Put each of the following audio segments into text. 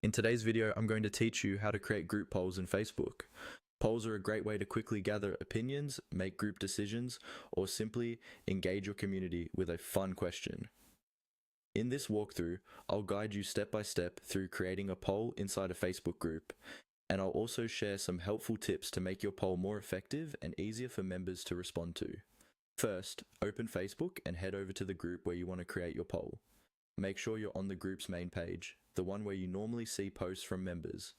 In today's video, I'm going to teach you how to create group polls in Facebook. Polls are a great way to quickly gather opinions, make group decisions, or simply engage your community with a fun question. In this walkthrough, I'll guide you step by step through creating a poll inside a Facebook group, and I'll also share some helpful tips to make your poll more effective and easier for members to respond to. First, open Facebook and head over to the group where you want to create your poll. Make sure you're on the group's main page, the one where you normally see posts from members.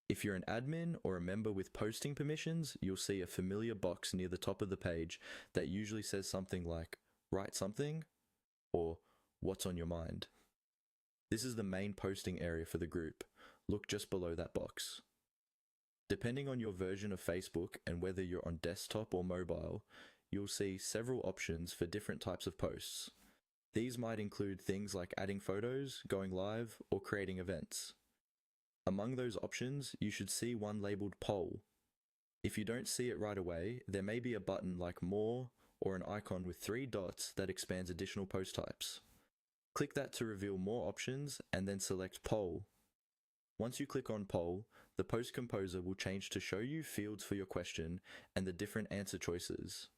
If you're an admin or a member with posting permissions, you'll see a familiar box near the top of the page that usually says something like, "Write something," or "What's on your mind?" This is the main posting area for the group. Look just below that box. Depending on your version of Facebook and whether you're on desktop or mobile, you'll see several options for different types of posts. These might include things like adding photos, going live, or creating events. Among those options, you should see one labeled Poll. If you don't see it right away, there may be a button like More or an icon with 3 dots that expands additional post types. Click that to reveal more options and then select Poll. Once you click on Poll, the post composer will change to show you fields for your question and the different answer choices.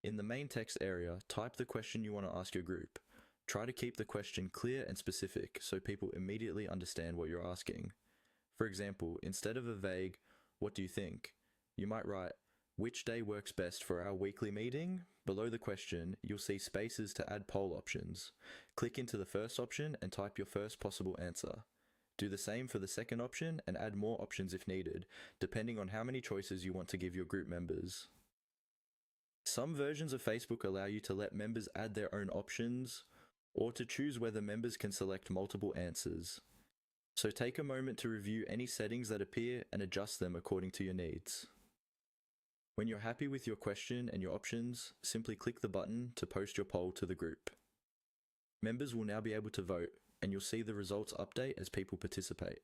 In the main text area, type the question you want to ask your group. Try to keep the question clear and specific so people immediately understand what you're asking. For example, instead of a vague, "What do you think?" you might write, "Which day works best for our weekly meeting?" Below the question, you'll see spaces to add poll options. Click into the first option and type your first possible answer. Do the same for the second option and add more options if needed, depending on how many choices you want to give your group members. Some versions of Facebook allow you to let members add their own options, or to choose whether members can select multiple answers. So take a moment to review any settings that appear and adjust them according to your needs. When you're happy with your question and your options, simply click the button to post your poll to the group. Members will now be able to vote, and you'll see the results update as people participate.